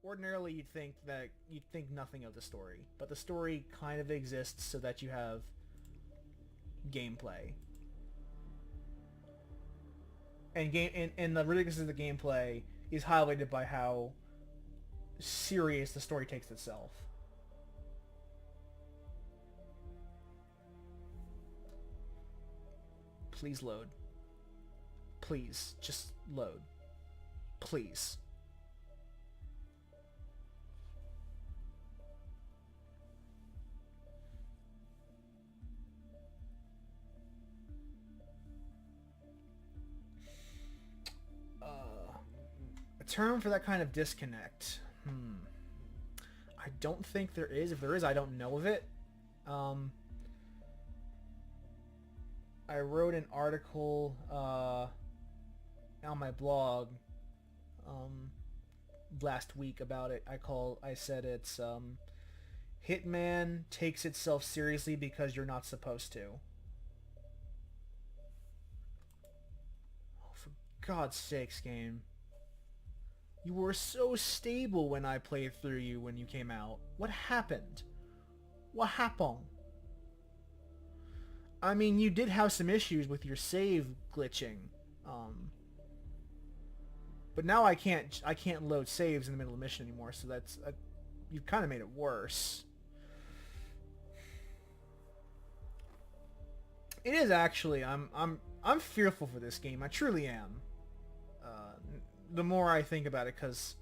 ordinarily you'd think nothing of the story, but the story kind of exists so that you have gameplay. And the ridiculousness of the gameplay is highlighted by how serious the story takes itself. Please load. Please, just load. Please. A term for that kind of disconnect. I don't think there is. If there is, I don't know of it. I wrote an article on my blog last week about it. I said it's Hitman takes itself seriously because you're not supposed to. Oh, for God's sakes, game. You were so stable when I played through you when you came out. What happened? What happened? I mean, you did have some issues with your save glitching. But now I can't load saves in the middle of the mission anymore, so that's you've kind of made it worse. It is actually. I'm fearful for this game. I truly am. The more I think about it, because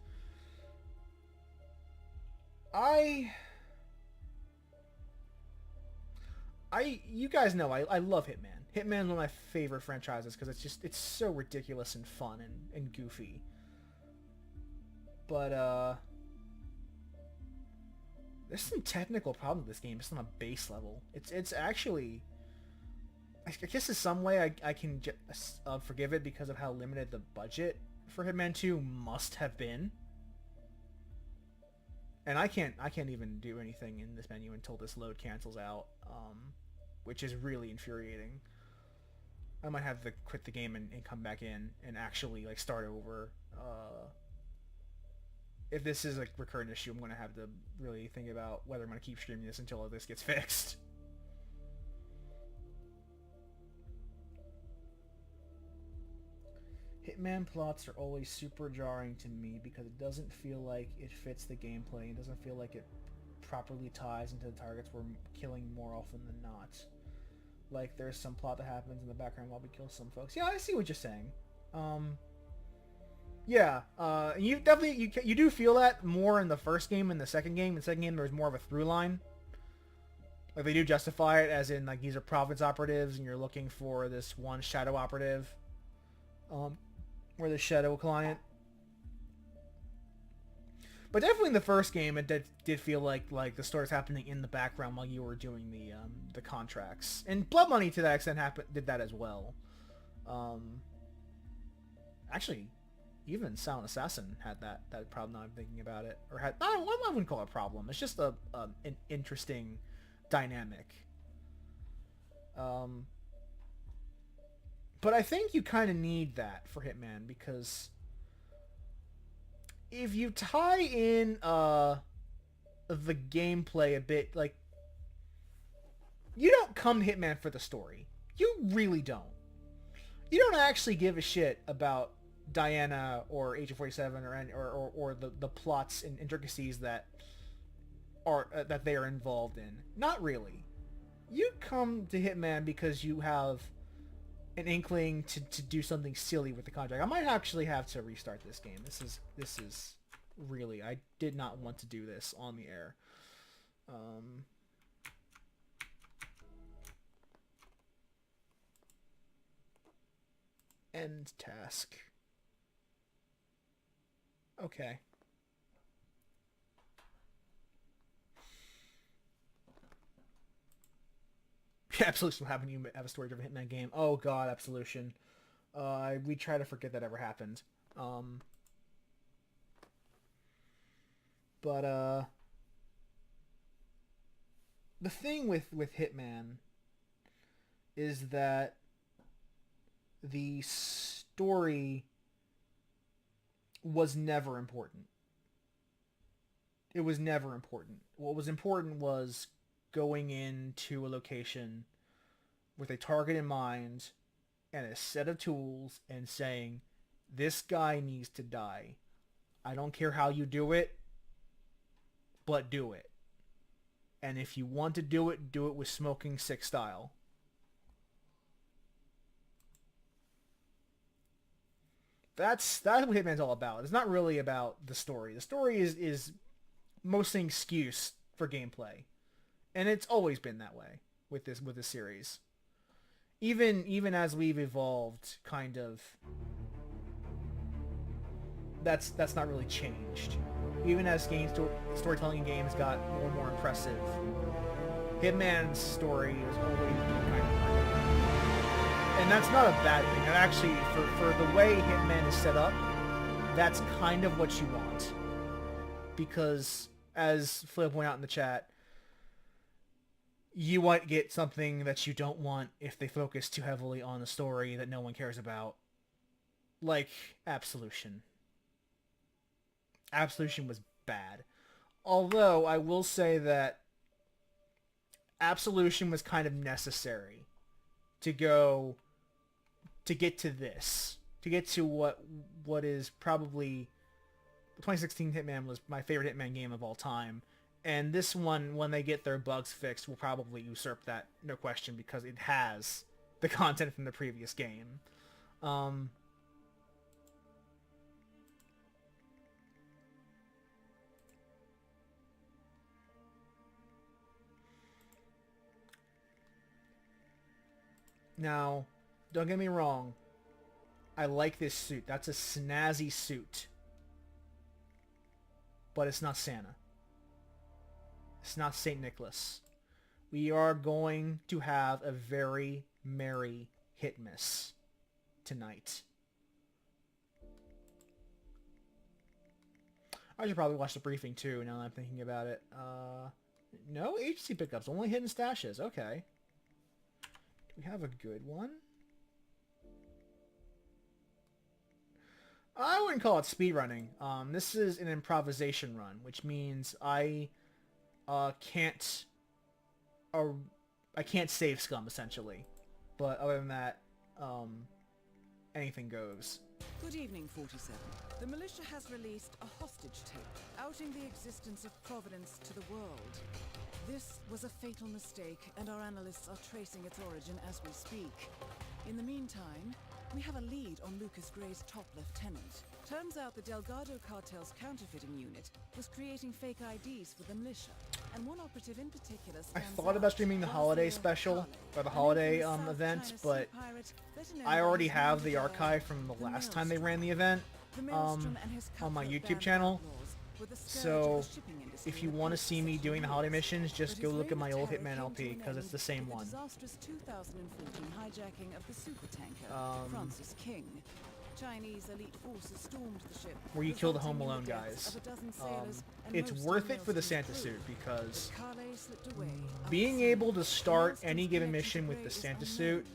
you guys know I love Hitman. Hitman's one of my favorite franchises because it's so ridiculous and fun and goofy. But there's some technical problems with this game just on a base level. It's actually, I guess in some way I can forgive it because of how limited the budget for Hitman 2 must have been. And I can't even do anything in this menu until this load cancels out, which is really infuriating. I might have to quit the game and come back in and actually like start over. If this is a recurrent issue, I'm going to have to really think about whether I'm going to keep streaming this until this gets fixed. Hitman plots are always super jarring to me because it doesn't feel like it fits the gameplay. It doesn't feel like it properly ties into the targets we're killing more often than not. Like there's some plot that happens in the background while we kill some folks. Yeah, I see what you're saying. You definitely you do feel that more in the first game and the second game. In the second game, there's more of a through line. Like they do justify it as in like these are province operatives and you're looking for this one shadow operative. Or the shadow client. But definitely in the first game, it did feel like the story's happening in the background while you were doing the contracts. And Blood Money to that extent did that as well. Actually, even Silent Assassin had that problem. Now I'm thinking about it, or had I wouldn't call it a problem. It's just an interesting dynamic. But I think you kind of need that for Hitman because if you tie in the gameplay a bit, like you don't come to Hitman for the story. You really don't. You don't actually give a shit about Diana or Agent 47 or the plots and intricacies that they are involved in. Not really. You come to Hitman because you have an inkling to do something silly with the contract. I might actually have to restart this game. This is really, I did not want to do this on the air. End task. Okay. Yeah, Absolution will happen. You have a story-driven Hitman game. Oh god, Absolution. We try to forget that ever happened. But the thing with Hitman is that the story was never important. It was never important. What was important was going into a location with a target in mind and a set of tools and saying, this guy needs to die. I don't care how you do it, but do it. And if you want to do it with Smoking Six style. That's what Hitman's all about. It's not really about the story. The story is mostly an excuse for gameplay. And it's always been that way with this series. Even as we've evolved, kind of, that's not really changed. Even as storytelling in games got more and more impressive, Hitman's story is always been kind of like that. And that's not a bad thing. And actually, for the way Hitman is set up, that's kind of what you want. Because, as Flip pointed out in the chat, you might get something that you don't want if they focus too heavily on the story that no one cares about. Like Absolution. Absolution was bad. Although, I will say that Absolution was kind of necessary to get to this. To get to what is probably... The 2016 Hitman was my favorite Hitman game of all time. And this one, when they get their bugs fixed, will probably usurp that, no question, because it has the content from the previous game. Now, don't get me wrong. I like this suit. That's a snazzy suit. But it's not Santa. It's not St. Nicholas. We are going to have a very merry Hitmas tonight. I should probably watch the briefing too, now that I'm thinking about it. No agency pickups, only hidden stashes. Okay. Do we have a good one? I wouldn't call it speedrunning. This is an improvisation run, which means I can't save scum, essentially. But other than that, anything goes. Good evening, 47. The militia has released a hostage tape, outing the existence of Providence to the world. This was a fatal mistake, and our analysts are tracing its origin as we speak. In the meantime, we have a lead on Lucas Gray's top lieutenant. Turns out the Delgado cartel's counterfeiting unit was creating fake IDs for the militia, and one operative in particular I thought about streaming the holiday special, or the holiday event, but I already have the archive from the last time they ran the event on my YouTube channel. So if you want to see me doing the holiday missions, just go look at my old Hitman LP, because it's the same one. Chinese elite forces stormed the ship, where you kill the Home Alone guys. It's worth it for the Santa suit, because being able to start any given mission with the Santa suit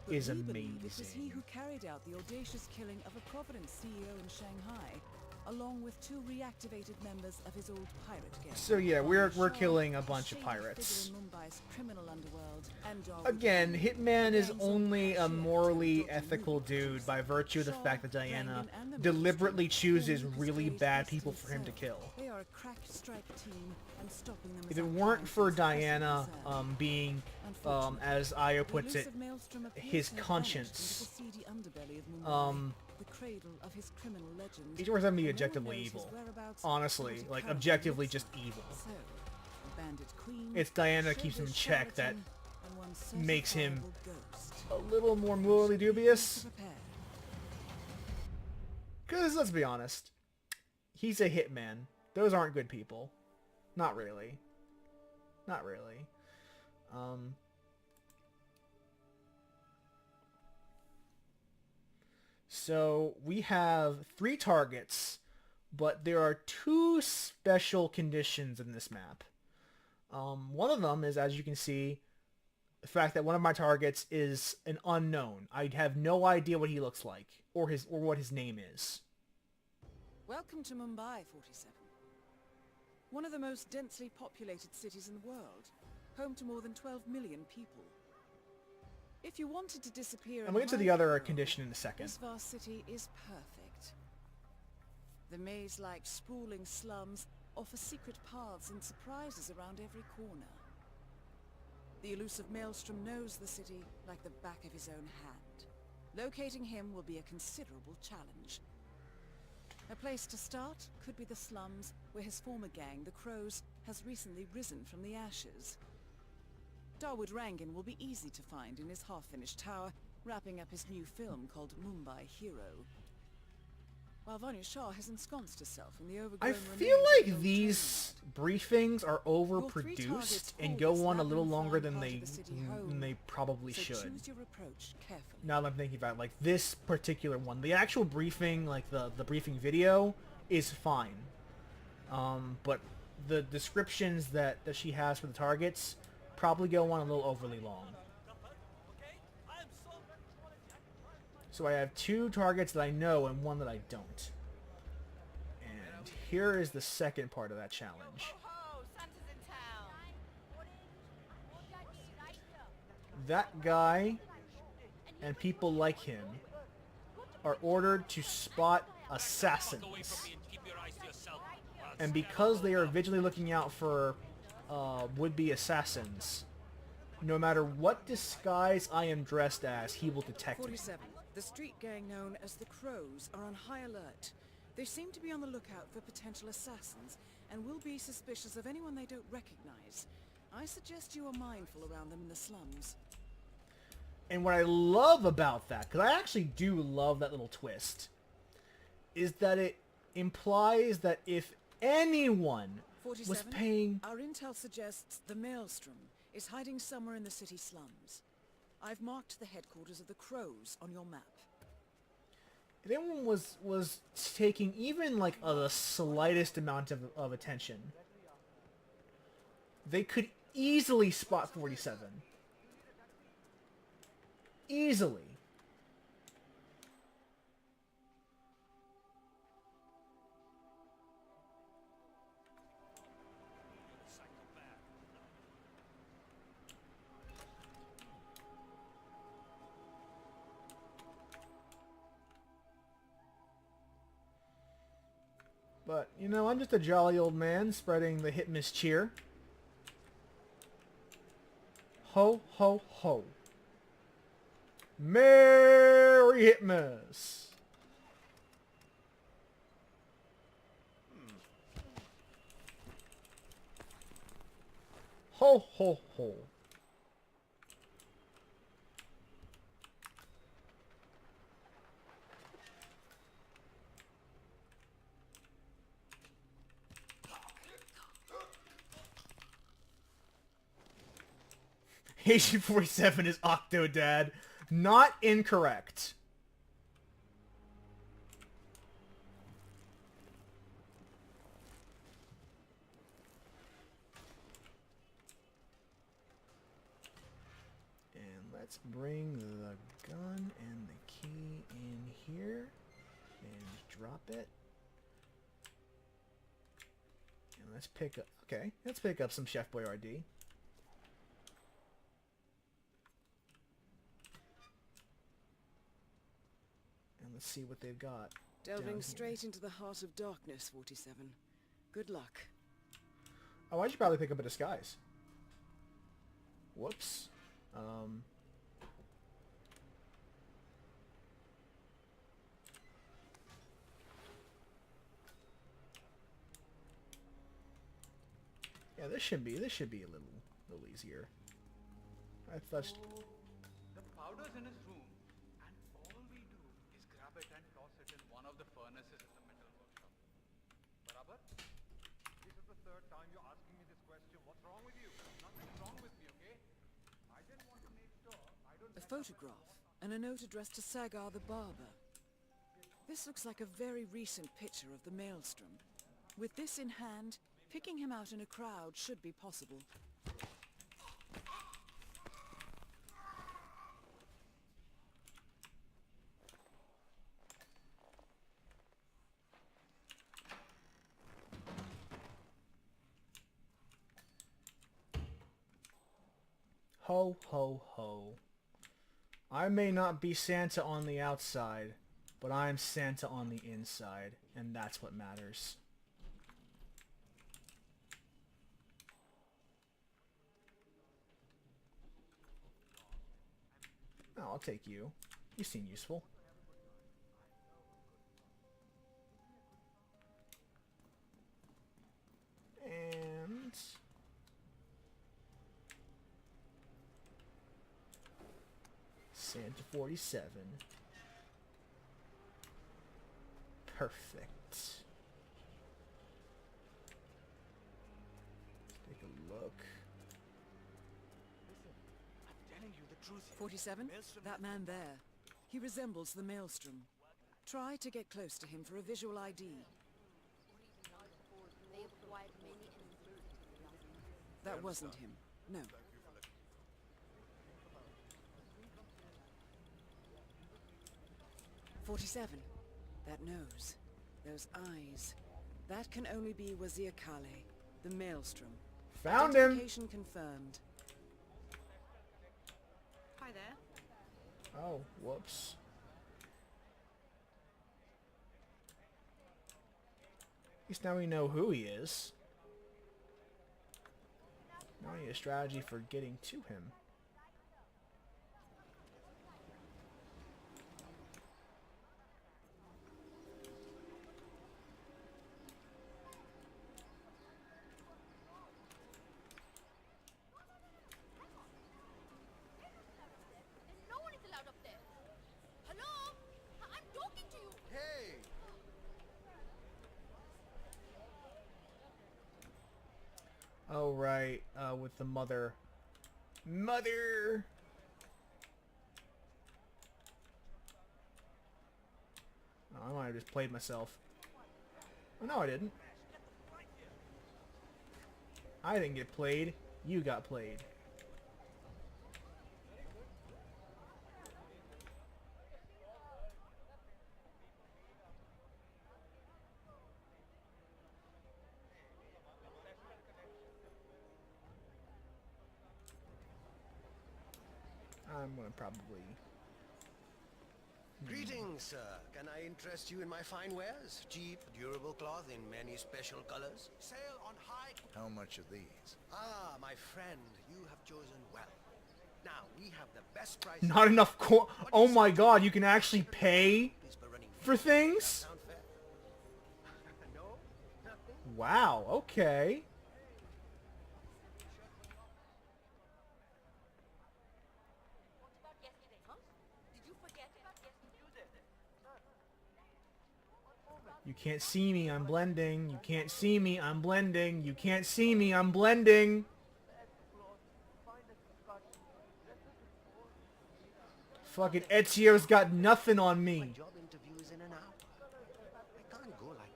is amazing. This is he who carried out the audacious killing of a Providence CEO in Shanghai, along with 2 reactivated members of his old pirate gang. So yeah, we're killing a bunch of pirates. Again, Hitman is only a morally ethical dude by virtue of the fact that Diana deliberately chooses really bad people for him to kill. If it weren't for Diana being, as Io puts it, his conscience, each person be objectively evil. Honestly, like, objectively just evil. It's Diana that keeps him in check that makes him a little more morally dubious. Because, let's be honest, he's a hitman. Those aren't good people. Not really. Not really. So we have 3 targets, but there are 2 special conditions in this map. One of them is, as you can see, the fact that one of my targets is an unknown. I have no idea what he looks like, or what his name is. Welcome to Mumbai, 47. One of the most densely populated cities in the world, home to more than 12 million people. If you wanted to disappear I'm going to get to the other condition in a second. This vast city is perfect. The maze-like sprawling slums offer secret paths and surprises around every corner. The elusive Maelstrom knows the city like the back of his own hand. Locating him will be a considerable challenge. A place to start could be the slums, where his former gang, the Crows, has recently risen from the ashes. Dawood Rangan will be easy to find in his half-finished tower, wrapping up his new film called Mumbai Hero. While Vanya Shah has ensconced herself in the overgrown I feel like these briefings are overproduced and go on a little longer than they probably should. Choose your approach carefully. Now that I'm thinking about it, like this particular one, the actual briefing, like the briefing video, is fine. But the descriptions that she has for the targets probably go on a little overly long. So I have 2 targets that I know and 1 that I don't. And here is the second part of that challenge. That guy and people like him are ordered to spot assassins. And because they are vigilantly looking out for would-be assassins, no matter what disguise I am dressed as, he will detect me. 47. The street gang known as the Crows are on high alert. They seem to be on the lookout for potential assassins and will be suspicious of anyone they don't recognize. I suggest you are mindful around them in the slums. And what I love about that, because I actually do love that little twist, is that it implies that if anyone 47, was paying... Our intel suggests the Maelstrom is hiding somewhere in the city slums. I've marked the headquarters of the Crows on your map. If anyone was taking even like the slightest amount of attention, they could easily spot 47. Easily. But, you know, I'm just a jolly old man spreading the Hitman's cheer. Ho, ho, ho. Merry Hitmas! Ho, ho, ho. Agent 47 is Octodad. Not incorrect. And let's bring the gun and the key in here. And drop it. And let's pick up... Okay, let's pick up some Chef Boyardee. Let's see what they've got. Delving straight into the heart of darkness, 47. Good luck. Oh, I should probably pick up a disguise. Whoops. Yeah, this should be a little easier. I thought. The powder's in his room, and all we do is grab it and toss it in one of the furnaces in the metal workshop. Barabar? This is the third time you're asking me this question. What's wrong with you? Nothing's wrong with me, okay? I just want to make sure I don't... A photograph and a note addressed to Sagar the barber. This looks like a very recent picture of the Maelstrom. With this in hand, picking him out in a crowd should be possible. Ho, ho, ho. I may not be Santa on the outside, but I'm Santa on the inside, and that's what matters. Oh, I'll take you. You seem useful. And... Santa 47. Perfect. Let's take a look. 47? That man there. He resembles the Maelstrom. Try to get close to him for a visual ID. That wasn't him. No. "47. That nose. Those eyes. That can only be Wazir Kale, the Maelstrom. Found him! Identification confirmed. Hi there. Oh, whoops. At least now we know who he is. Now we need a strategy for getting to him. No one is allowed up there. Hello? I'm talking to you. Hey! Oh, right. With the mother. Mother! Oh, I might have just played myself. Oh, no, I didn't. I didn't get played. You got played. I'm gonna probably... Greetings, sir. Can I interest you in my fine wares? Cheap, durable cloth in many special colors. Sale on high... How much are these? Ah, my friend, you have chosen well. Now, we have the best price... Not enough co- Oh my god, you can actually pay for things? Sound fair? No? Nothing? Wow, okay. What about yesterday, huh? Did you forget about yesterday? You can't see me, I'm blending. You can't see me, I'm blending. You can't see me, I'm blending. Fucking Ezio's got nothing on My me. job interview is in an hour. I can't go like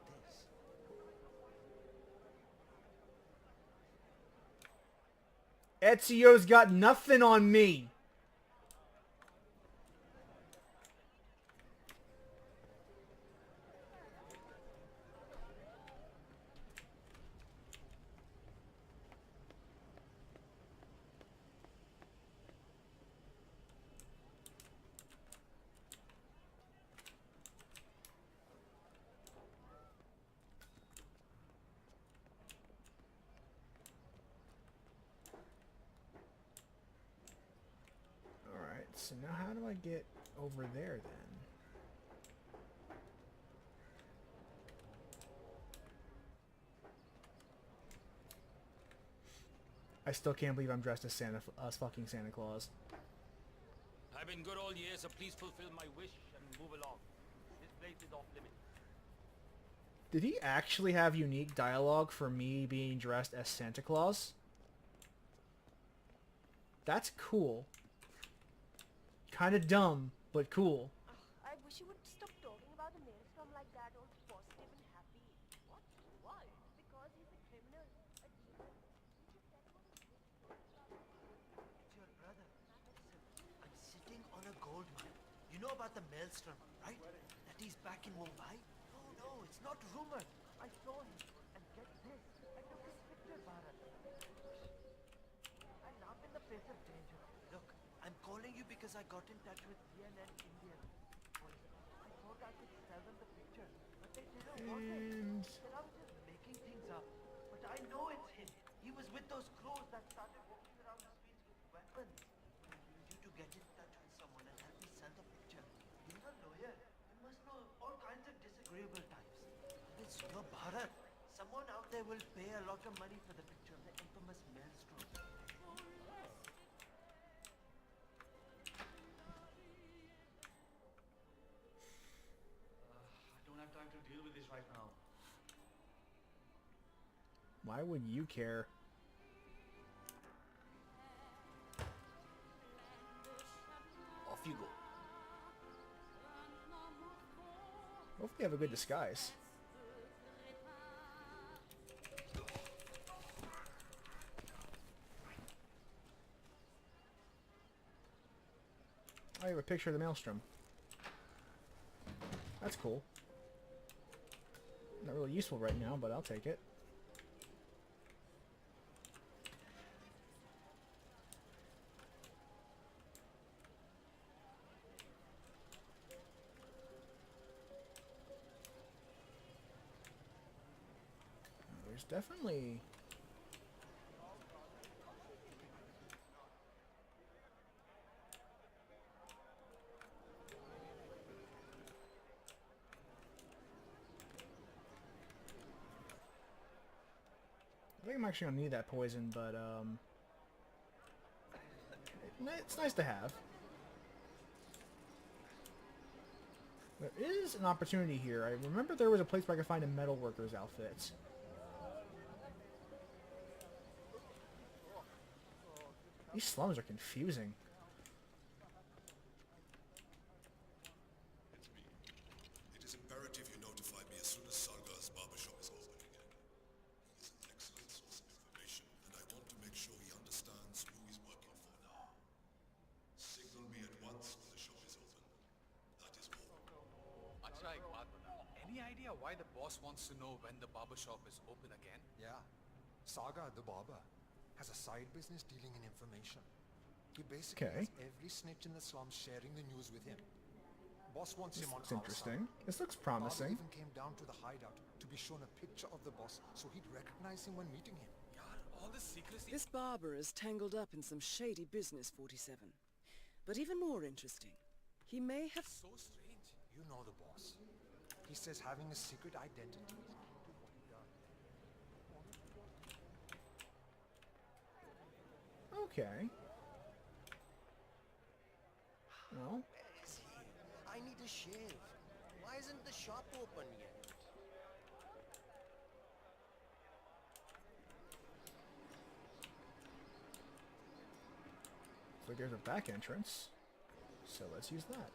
this. Ezio's got nothing on me. Alright, so now how do I get over there then? I still can't believe I'm dressed as fucking Santa Claus. I've been good all year, so please fulfill my wish and move along. This place is off limits. Did he actually have unique dialogue for me being dressed as Santa Claus? That's cool. Kinda dumb, but cool. I wish you would stop talking about the maelstrom like that, all positive and happy. What? Why? Because he's a criminal, a demon. It's your brother. Listen, I'm sitting on a gold mine. You know about the maelstrom, right? That he's back in Mumbai? No, it's not rumor. I saw him. And get this, I took his picture, Bharat. I laugh in the face of danger. I'm calling you because I got in touch with CNN India. I thought I could sell them the picture, but they didn't want it. And Then I was just making things up. But I know it's him. He was with those crows that started walking around the streets with weapons. I need you to get in touch with someone and help me sell the picture. You're a lawyer. You must know all kinds of disagreeable types. It's your Bharat. Someone out there will pay a lot of money for the picture of the infamous maelstrom. I don't have time to deal with this right now. why would you care? Off you go. Hopefully you have a good disguise. I have a picture of the maelstrom. That's cool. Not really useful right now, but I'll take it. There's definitely... I think I'm actually gonna need that poison, but it's nice to have. There is an opportunity here. I remember there was a place where I could find a metalworker's outfit. These slums are confusing. It's me. It is imperative you notify me as soon as Sargar's barbershop is open again. He is an excellent source of information, and I want to make sure he understands who he's working for now. Signal me at once when the shop is open. That is all. Acha, ek baat bata. Any idea why the boss wants to know when the barber shop is open again? Yeah. Saga, the barber, has a side business dealing in information. He basically Okay. has every snitch in the slums sharing the news with him. Boss wants him on It's our interesting. side. This looks Barber promising. even came down to the hideout to be shown a picture of the boss so he'd recognize him when meeting him. Yaar, all this secrecy. This barber is tangled up in some shady business, 47. But even more interesting, he may have... So strange. You know the boss. He says having a secret identity is key to what he does. Okay. Well, Where is he? I need a shave. Why isn't the shop open yet? so there's a back entrance. So let's use that.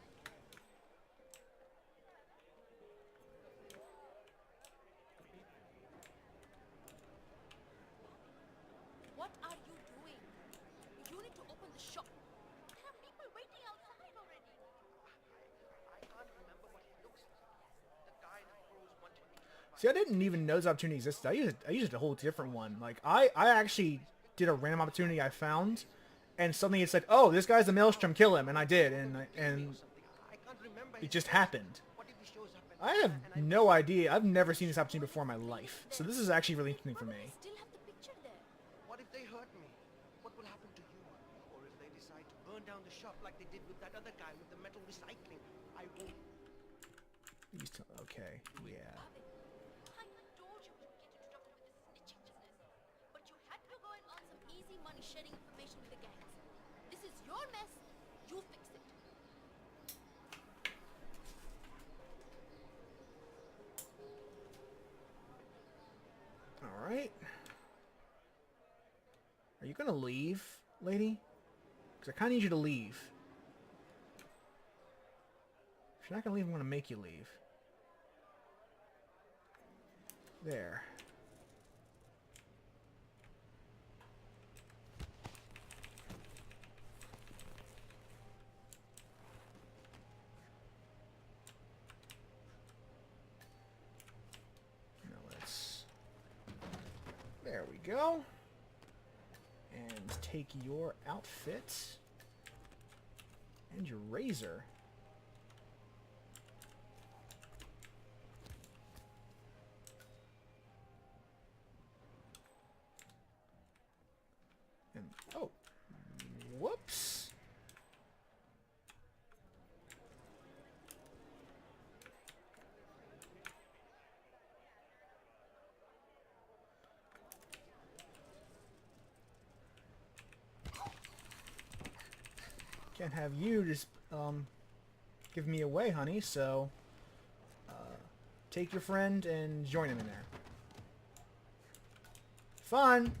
What are you doing? You need to open the shop. There are people waiting outside already. I can't remember what he looks like. The guy the crows wanted me to... See, I didn't even know this opportunity existed. I used a whole different one. Like, I actually did a random opportunity I found, and suddenly it said, oh, this guy's the maelstrom, kill him, and I did, and I can't remember it just happened. What if he shows up and... I have no idea. I've never seen this opportunity before in my life. So this is actually really interesting for me. Still have the picture there. What if they hurt me? What will happen to you? Or if they decide to burn down the shop like they did with that other guy with the metal recycling? I won't. Okay, yeah. I told you wouldn't get into trouble with this snitching business. But you had to go and earn some easy money sharing information with the gangs. This is your mess. You fix it. Alright. Are you gonna leave, lady? Because I kind of need you to leave. If you're not gonna leave, I'm gonna make you leave. There. Now let's... There we go. And take your outfit. And your razor. And, oh. Whoops. Can't have you just give me away, honey, so take your friend and join him in there. Fun!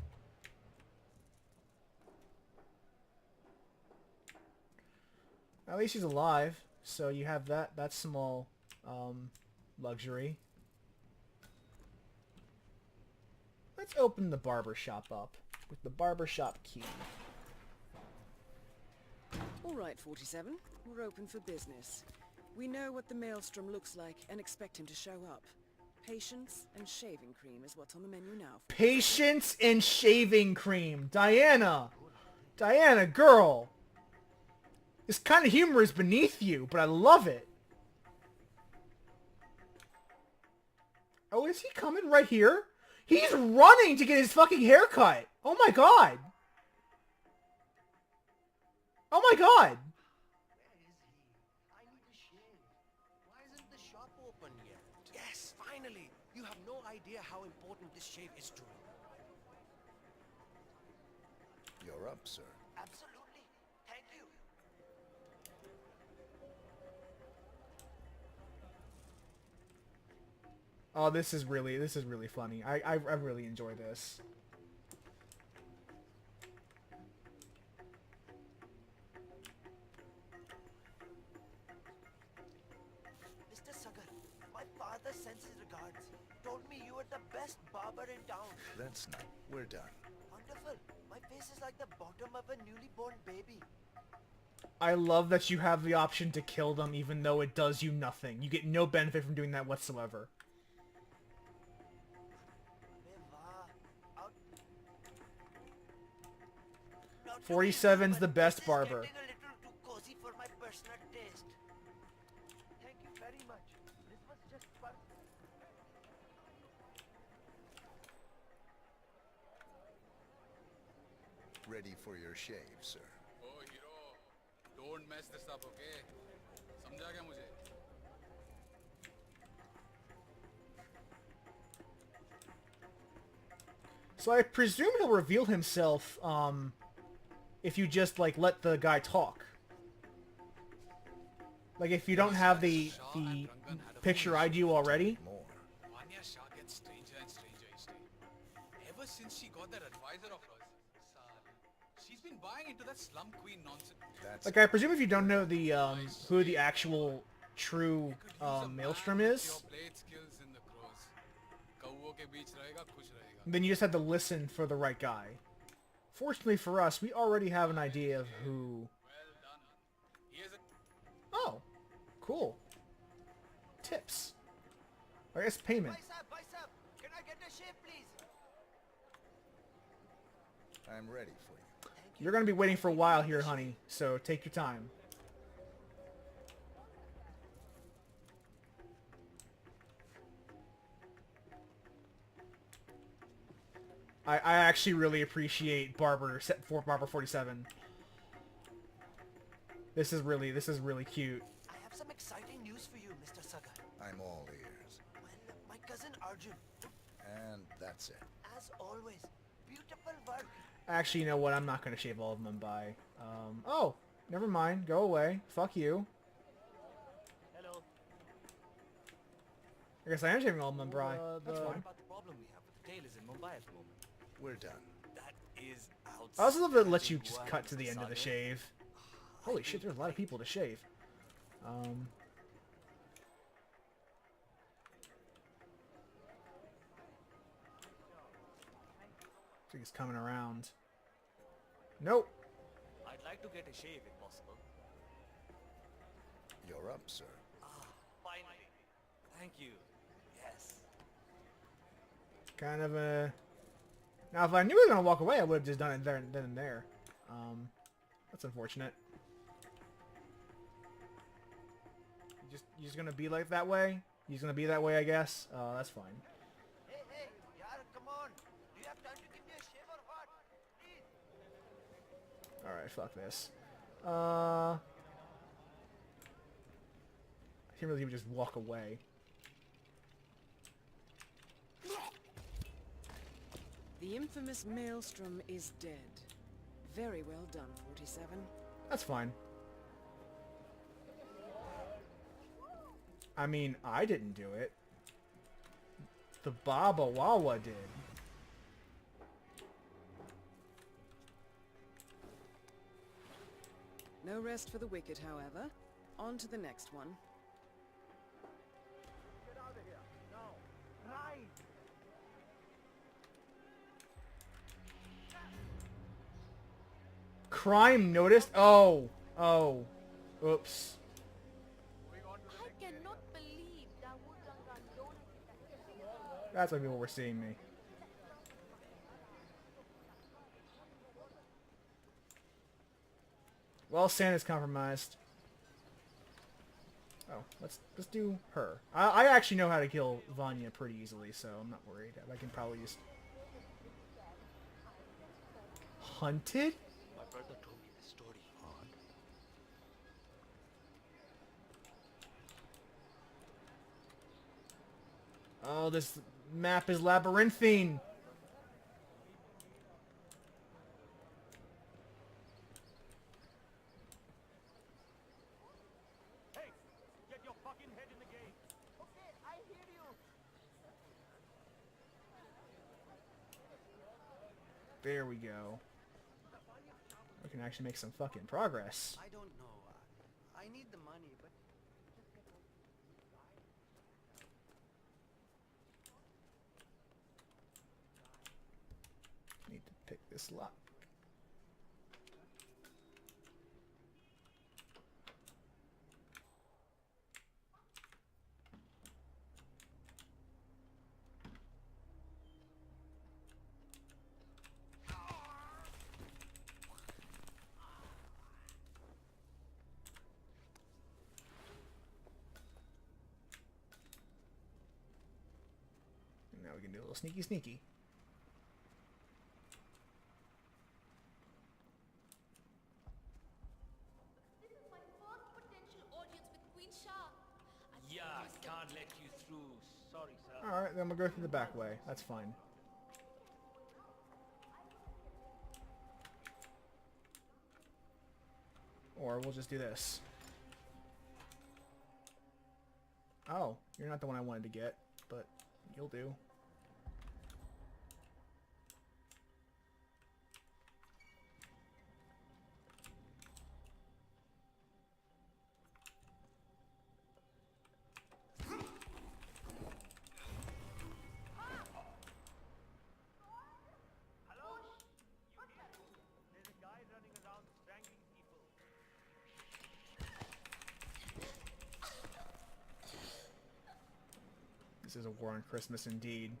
At least he's alive, so you have that small luxury. Let's open the barber shop up with the barber shop key. All right, 47. We're open for business. We know what the Maelstrom looks like and expect him to show up. Patience and shaving cream is what's on the menu now. Patience and shaving cream. Diana! Diana, girl! This kind of humor is beneath you, but I love it. Oh, is he coming right here? He's running to get his fucking haircut! Oh my god! Oh my god! Where is he? I need a shave. Why isn't the shop open yet? Yes, finally! You have no idea how important this shave is to me. You're up, sir. Absolutely. Thank you. Oh, this is really funny. I really enjoy this. Mr. Sagar, my father sends his regards. Told me you were the best barber in town. That's not. We're done. Wonderful. My face is like the bottom of a newly born baby. I love that you have the option to kill them even though it does you nothing. You get no benefit from doing that whatsoever. Hey, wow. Out. Now, to be 47's human, the best this is barber. getting a little too cozy for my personal taste. Thank you very much. This was just fun. Ready for your shave, sir. Oh hero, don't mess this up, okay? समझा क्या मुझे? So I presume he'll reveal himself, if you just, like, let the guy talk. Like, if you don't have the picture ID already. More. Anya Shah gets stranger and stranger each day. Ever since she got that advisor of hers, she's been buying into that slum queen nonsense. That's Like, I presume if you don't know the, who the actual true, Maelstrom is, Your blade skills in the crows. कौवों के बीच रहेगा, खुश रहेगा. then you just have to listen for the right guy. Fortunately for us, we already have an idea of who... Well done. Here's a Oh, cool. Tips. I guess payment. Bhai sahab, can I get a shave, please? I'm ready for you. You're going to be waiting for a while here, honey, so take your time. I actually really appreciate Barber 47. This is really cute. I have some exciting news for you, Mr. Sagar. I'm all ears. Well, my cousin Arjun, And that's it. as always, beautiful work. Actually, you know what? I'm not going to shave all of Mumbai. Oh, never mind. Go away. Fuck you. Hello. I guess I am shaving all of Mumbai. That's fine. About the problem we have with the tailors in Mumbai at the moment. We're done. That is outside. I also love that it lets you just cut to the end of the shave. Holy shit, there's a lot of people to shave. I think he's coming around. Nope. I'd like to get a shave if possible. You're up, sir. Finally. Thank you. Yes. Kind of a... Now, if I knew he was going to walk away, I would have just done it there and then and there. That's unfortunate. just gonna be like that way? He's gonna be that way, I guess. That's fine. Hey, hey, yaar, come on. Do you have time to give me a shave or what? Please. All right, fuck this. I can't really even just walk away. The infamous Maelstrom is dead. Very well done, 47. That's fine. I mean, I didn't do it. The Baba Wawa did. No rest for the wicked, however. On to the next one. Get out of here. Now. Right. Crime noticed? Oh. Oh. Oops. I cannot believe that Woodlangan don't. That's why people were seeing me. Well, Santa's compromised. Oh, let's do her. I actually know how to kill Vanya pretty easily, so I'm not worried. I can probably just... Hunted? My brother told me the story. Oh, this map is labyrinthine. Hey, get your fucking head in the game. Okay, I hear you. There we go. We can actually make some fucking progress. I don't know. I need the money, but Need to pick this lock. And now we can do a little sneaky sneaky. This is my first potential audience with Queen Shah. Yeah, can't let you through. Sorry, sir. Alright, then we'll go through the back way. That's fine. Or we'll just do this. Oh, you're not the one I wanted to get, but you'll do. Hello? There's a guy running around strangling people. This is a war on Christmas indeed.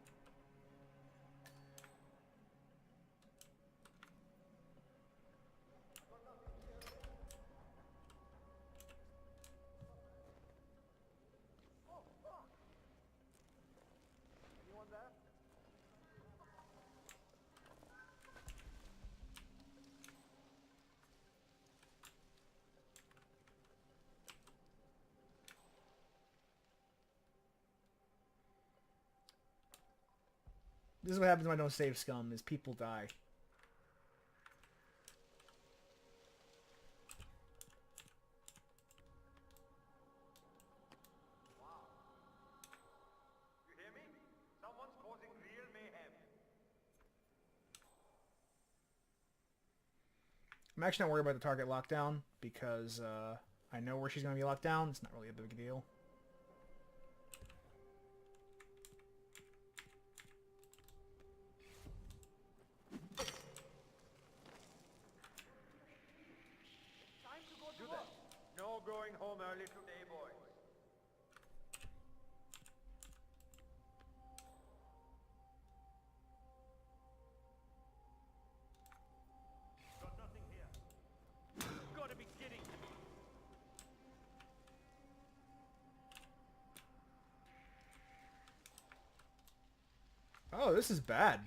Anyone there? This is what happens when I don't save scum, is people die. You hear me? Someone's causing real mayhem. I'm actually not worried about the target lockdown, because I know where she's going to be locked down. It's not really a big deal. Time to go to work. No going home early today, boys. Got nothing here. Gotta be kidding. Oh, this is bad.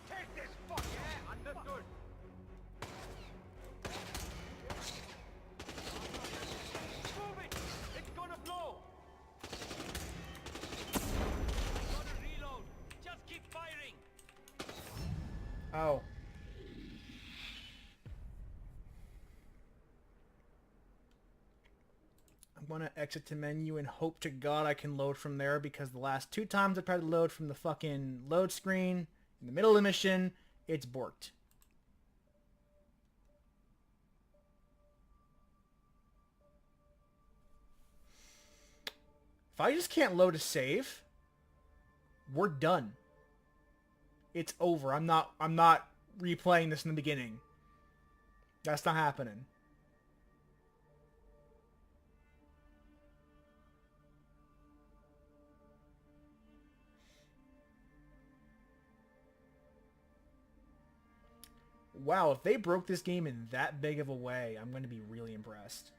Take this fuck! Yeah, understood. Move it! It's gonna blow! Gotta reload. Just keep firing. Oh. I'm gonna exit the menu and hope to God I can load from there, because the last 2 times I tried to load from the fucking load screen in the middle of the mission, it's borked. If I just can't load a save, we're done. It's over. I'm not replaying this in the beginning. That's not happening. Wow, if they broke this game in that big of a way, I'm going to be really impressed.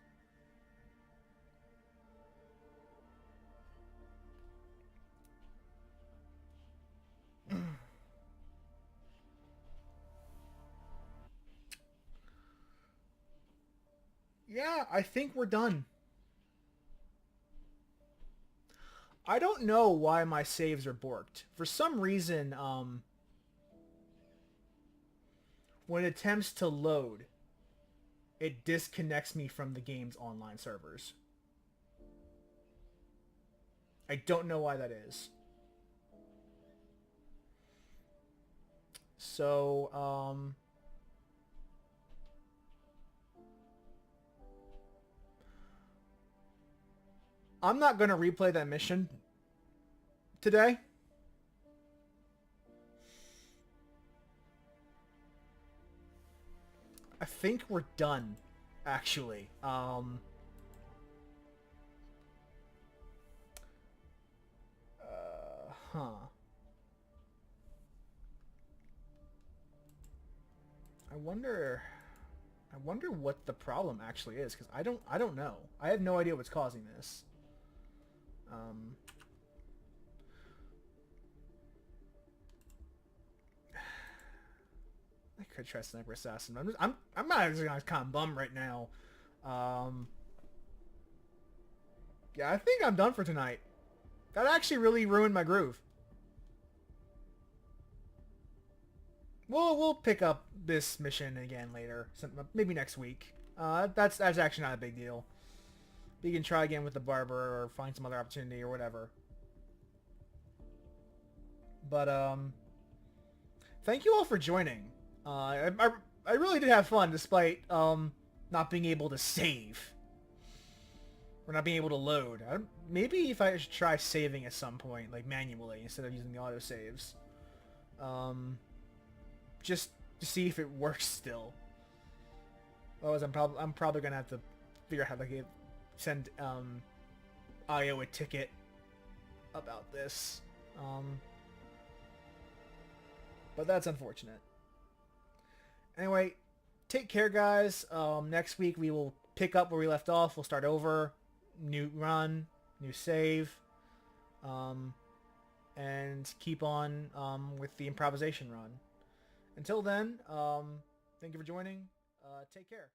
Yeah, I think we're done. I don't know why my saves are borked. For some reason, when it attempts to load, it disconnects me from the game's online servers. I don't know why that is. So, I'm not going to replay that mission today. I think we're done, actually. Huh. I wonder what the problem actually is, because I don't know. I have no idea what's causing this. I could try Sniper Assassin. I'm actually kind of bummed right now. Yeah, I think I'm done for tonight. That actually really ruined my groove. We'll pick up this mission again later, maybe next week. That's actually not a big deal. We can try again with the barber or find some other opportunity or whatever. But thank you all for joining. I really did have fun despite not being able to save. Or not being able to load. Maybe if I should try saving at some point, like manually, instead of using the autosaves. Just to see if it works still. Otherwise, I'm probably gonna have to figure out how to send IO a ticket about this. But that's unfortunate. Anyway, take care, guys. Next week we will pick up where we left off. We'll start over. New run, new save. And keep on with the improvisation run. Until then, thank you for joining. Take care.